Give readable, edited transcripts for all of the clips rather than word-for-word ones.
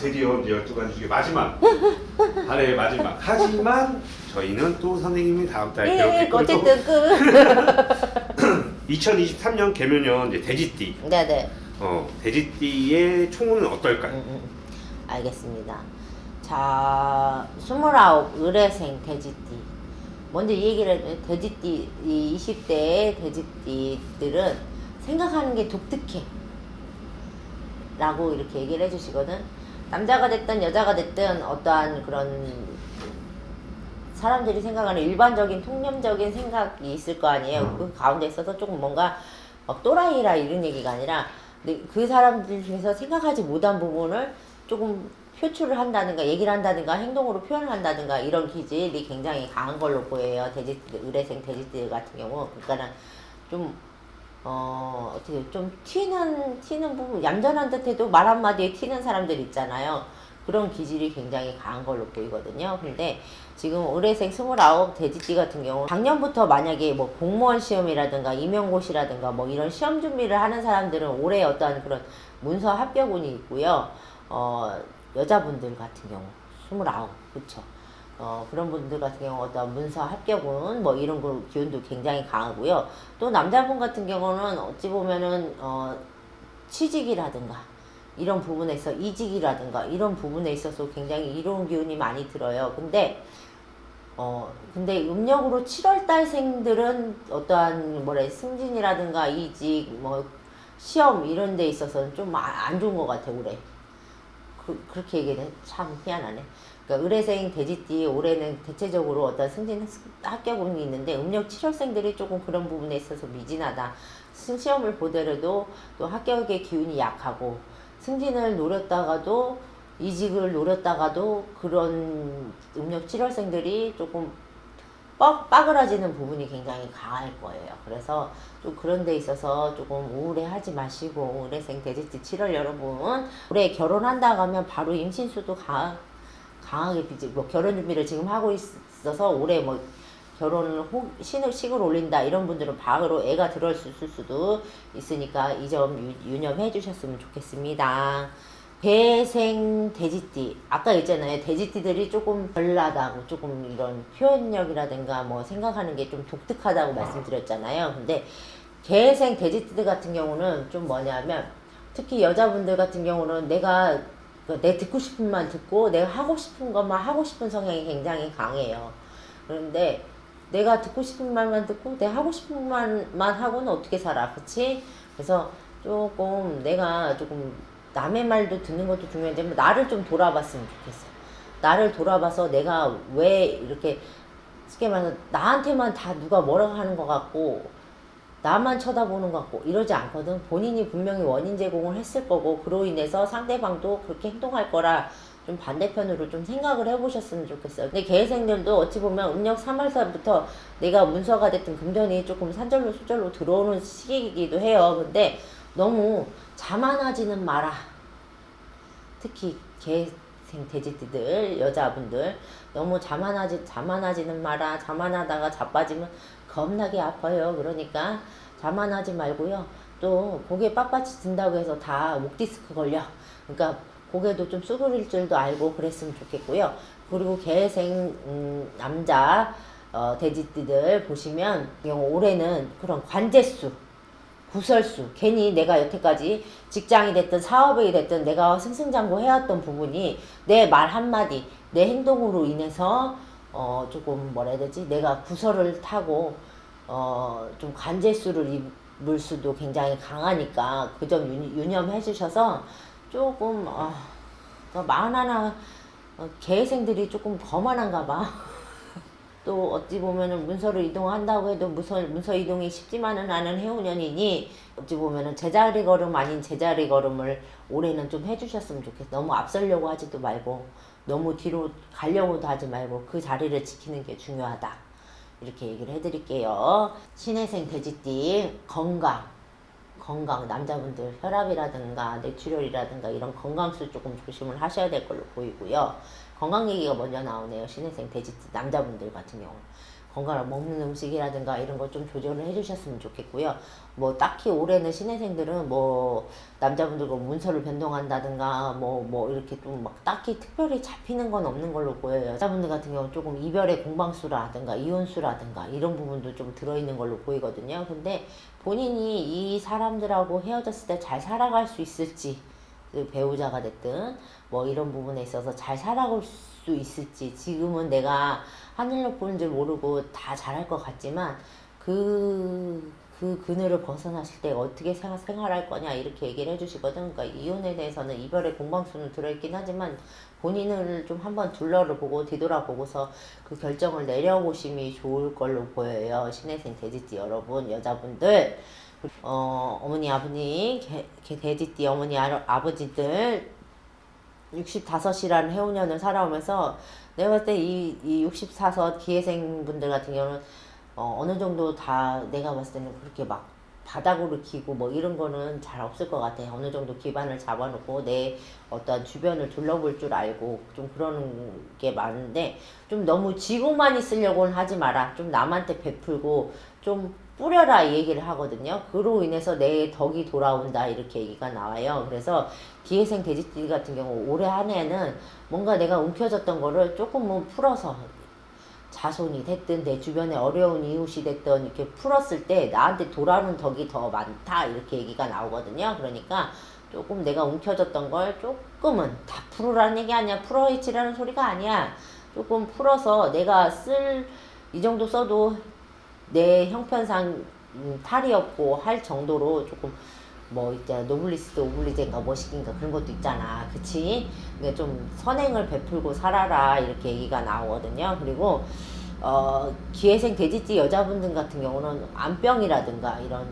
드디어 이제 12가지 중에 마지막 달의 마지막. 하지만 저희는 또 선생님이 다음 달에 예, 배울 어쨌든 2023년 개묘년 이제 돼지띠. 네네. 돼지띠의 총은 어떨까요? 알겠습니다. 자, 29 의뢰생 돼지띠. 먼저 이 얘기를 해도 돼지띠, 이 20대의 돼지띠들은 생각하는 게 독특해. 라고 이렇게 얘기를 해주시거든. 남자가 됐든 여자가 됐든 어떠한 그런 사람들이 생각하는 일반적인 통념적인 생각이 있을 거 아니에요. 그 가운데 있어서 조금 뭔가 막 또라이라 이런 얘기가 아니라 그 사람들 중에서 생각하지 못한 부분을 조금 표출을 한다든가 얘기를 한다든가 행동으로 표현을 한다든가 이런 기질이 굉장히 강한 걸로 보여요. 돼지띠, 의뢰생 돼지띠 같은 경우. 그러니까는 좀 어떻게 좀 튀는 부분, 얌전한 듯해도 말 한마디에 튀는 사람들 있잖아요. 그런 기질이 굉장히 강한 걸로 보이거든요. 근데 지금 의뢰생 29 돼지띠 같은 경우 작년부터 만약에 뭐 공무원 시험이라든가 임용고시라든가 뭐 이런 시험 준비를 하는 사람들은 올해 어떠한 그런 문서 합격운이 있고요. 여자분들 같은 경우 29, 그쵸. 그런 분들 같은 경우 어떤 문서 합격운 뭐 이런 거 기운도 굉장히 강하고요. 또 남자분 같은 경우는 어찌 보면은 취직이라든가 이런 부분에서 이직이라든가 이런 부분에 있어서 굉장히 이로운 기운이 많이 들어요. 근데 음력으로 7월달생들은 어떠한 승진이라든가 이직 뭐 시험 이런 데 있어서는 좀 안 좋은 것 같아 올해. 그렇게 얘기는 참 희한하네. 그러니까 의뢰생 돼지띠 올해는 대체적으로 어떤 승진 합격운이 있는데 음력 7월생들이 조금 그런 부분에 있어서 미진하다. 시험을 보더라도 또 합격의 기운이 약하고 승진을 노렸다가도 이직을 노렸다가도 그런 음력 7월생들이 조금 빠그라지는 부분이 굉장히 강할 거예요. 그래서 좀 그런 데 있어서 조금 우울해하지 마시고 의뢰생 돼지띠 7월 여러분 올해 결혼한다고 하면 바로 임신수도 강하게 뭐 결혼 준비를 지금 하고 있어서 올해 뭐 결혼을 식을 올린다 이런 분들은 바로 애가 들어있을 수도 있으니까 이 점 유념해 주셨으면 좋겠습니다. 배생 돼지띠 아까 있잖아요. 돼지띠들이 조금 별나다고 조금 이런 표현력이라든가 뭐 생각하는 게 좀 독특하다고 말씀드렸잖아요. 근데 개생 돼지띠들 같은 경우는 좀 뭐냐면 특히 여자분들 같은 경우는 내가 듣고 싶은 말 듣고 내가 하고 싶은 것만 하고 싶은 성향이 굉장히 강해요. 그런데 내가 듣고 싶은 말만 듣고 내가 하고 싶은 말만 하고는 어떻게 살아, 그치? 그래서 조금 내가 조금 남의 말도 듣는 것도 중요한데 나를 좀 돌아봤으면 좋겠어. 나를 돌아봐서 내가 왜 이렇게 쉽게 말해서 나한테만 다 누가 뭐라고 하는 것 같고 나만 쳐다보는 것 같고 이러지 않거든. 본인이 분명히 원인 제공을 했을 거고 그로 인해서 상대방도 그렇게 행동할 거라 좀 반대편으로 좀 생각을 해보셨으면 좋겠어요. 근데 개생들도 어찌 보면 음력 3월달부터 내가 문서가 됐든 금전이 조금 산절로 수절로 들어오는 시기이기도 해요. 근데 너무 자만하지는 마라. 특히 개생 돼지띠들 여자분들 너무 자만하지는 마라. 자만하다가 자빠지면 겁나게 아파요. 그러니까 자만하지 말고요. 또 고개 빳빳이 든다고 해서 다 목 디스크 걸려. 그러니까 고개도 좀 쑥을 줄도 알고 그랬으면 좋겠고요. 그리고 개생 남자 돼지띠들 보시면 올해는 그런 관제수 구설수 괜히 내가 여태까지 직장이 됐든 사업이 됐든 내가 승승장구 해왔던 부분이 내 말 한마디 내 행동으로 인해서 조금 뭐라 해야 되지 내가 구설을 타고 좀 관제수를 입을 수도 굉장히 강하니까 그 점 유념해 주셔서 조금 마흔 하나 개생들이 조금 거만한가 봐. 또 어찌 보면은 문서를 이동한다고 해도 문서 이동이 쉽지만은 않은 해운년이니 어찌 보면은 제자리 걸음 아닌 제자리 걸음을 올해는 좀 해주셨으면 좋겠어. 너무 앞서려고 하지도 말고 너무 뒤로 가려고도 하지 말고 그 자리를 지키는 게 중요하다. 이렇게 얘기를 해드릴게요. 신해생 돼지띠 건강 남자분들 혈압이라든가 뇌출혈이라든가 이런 건강수 조금 조심을 하셔야 될 걸로 보이고요. 건강 얘기가 먼저 나오네요. 신해생 돼지띠 남자분들 같은 경우 건강한 먹는 음식이라든가 이런 거 좀 조절을 해주셨으면 좋겠고요. 뭐 딱히 올해는 신혜생들은 뭐 남자분들과 문서를 변동한다든가 뭐 이렇게 좀 막 딱히 특별히 잡히는 건 없는 걸로 보여요. 여자분들 같은 경우는 조금 이별의 공방수라든가 이혼수라든가 이런 부분도 좀 들어있는 걸로 보이거든요. 근데 본인이 이 사람들하고 헤어졌을 때 잘 살아갈 수 있을지, 배우자가 됐든 뭐 이런 부분에 있어서 잘 살아갈 수 있을지, 지금은 내가 하늘로 보는 줄 모르고 다 잘할 것 같지만 그 그늘을 벗어났을 때 어떻게 생활할 거냐 이렇게 얘기를 해주시거든. 그러니까 이혼에 대해서는 이별의 공방수는 들어있긴 하지만 본인을 좀 한번 둘러보고 뒤돌아보고서 그 결정을 내려보심이 좋을 걸로 보여요. 신혜생 돼지띠 여러분, 여자분들, 어머니 아버님, 돼지띠 어머니 아버지들 65이라는 해운년을 살아오면서 내가 봤을 때 이 64서 기회생 분들 같은 경우는 어느 정도 다 내가 봤을 때는 그렇게 막 바닥으로 기고 뭐 이런 거는 잘 없을 것 같아. 어느 정도 기반을 잡아놓고 내 어떤 주변을 둘러볼 줄 알고 좀 그러는 게 많은데, 좀 너무 지고만 있으려고는 하지 마라. 좀 남한테 베풀고 좀 뿌려라 이 얘기를 하거든요. 그로 인해서 내 덕이 돌아온다 이렇게 얘기가 나와요. 그래서 기회생 돼지띠 같은 경우 올해 한 해는 뭔가 내가 움켜졌던 거를 조금 뭐 풀어서, 자손이 됐든 내 주변에 어려운 이웃이 됐든 이렇게 풀었을 때 나한테 돌아오는 덕이 더 많다 이렇게 얘기가 나오거든요. 그러니까 조금 내가 움켜졌던 걸 조금은 다 풀으라는 얘기 아니야. 풀어헤치라는 소리가 아니야. 조금 풀어서 내가 이 정도 써도 내 형편상 탈이 없고 할 정도로 조금 뭐 있잖아, 노블리스트 오블리제인가 뭐시긴가 그런 것도 있잖아, 그치? 근데 좀 선행을 베풀고 살아라 이렇게 얘기가 나오거든요. 그리고 기회생 돼지띠 여자분들 같은 경우는 암병이라든가 이런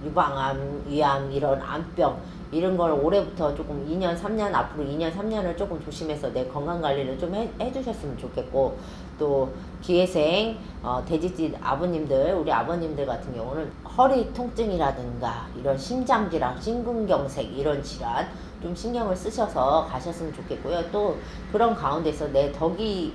유방암, 위암 이런 암병 이런 걸 올해부터 조금 2년, 3년 앞으로 2년, 3년을 조금 조심해서 내 건강 관리를 좀 해주셨으면 좋겠고, 또 기회생 돼지띠 아버님들, 우리 아버님들 같은 경우는 허리 통증이라든가 이런 심장질환, 심근경색 이런 질환 좀 신경을 쓰셔서 가셨으면 좋겠고요. 또 그런 가운데서 내 덕이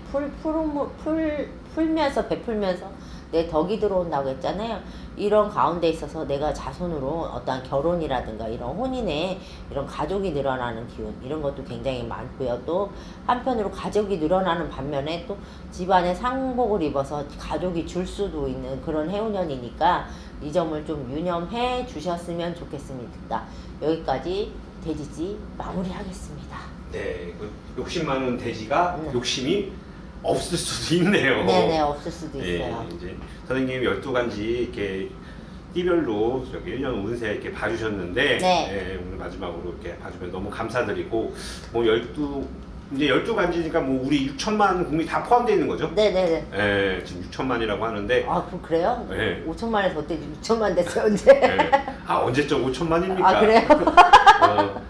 풀면서 베풀면서 내 덕이 들어온다고 했잖아요. 이런 가운데 있어서 내가 자손으로 어떠한 결혼이라든가 이런 혼인에 이런 가족이 늘어나는 기운 이런 것도 굉장히 많고요. 또 한편으로 가족이 늘어나는 반면에 또 집안에 상복을 입어서 가족이 줄 수도 있는 그런 해운년이니까 이 점을 좀 유념해 주셨으면 좋겠습니다. 여기까지 돼지띠 마무리하겠습니다. 네, 그 욕심 많은 돼지가 욕심이 없을 수도 있네요. 네네, 없을 수도 있어요. 예, 이제 선생님 12간지 이렇게 띠별로 저기 1년 운세 이렇게 봐주셨는데, 네. 예, 오늘 마지막으로 이렇게 봐주면 너무 감사드리고, 뭐 12간지니까 뭐 우리 6천만 국민이 다 포함되어 있는 거죠? 네네네. 예, 지금 6천만이라고 하는데, 아, 그래요? 네. 5천만에서 어때? 6천만 됐어요, 언제? 예, 언제적 5천만입니까? 아, 그래요?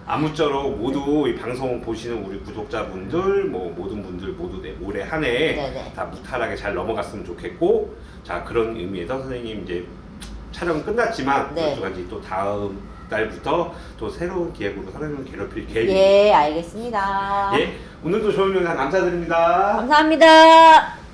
아무쪼록 모두 이 방송 보시는 우리 구독자분들, 뭐 모든 분들 모두 올해 한 해 네네. 다 무탈하게 잘 넘어갔으면 좋겠고, 자, 그런 의미에서 선생님 이제 촬영은 끝났지만 네. 12가지 또 다음 달부터 또 새로운 기획으로 선생님을 괴롭힐 계획입니다. 예, 알겠습니다. 예, 오늘도 좋은 영상 감사드립니다. 감사합니다.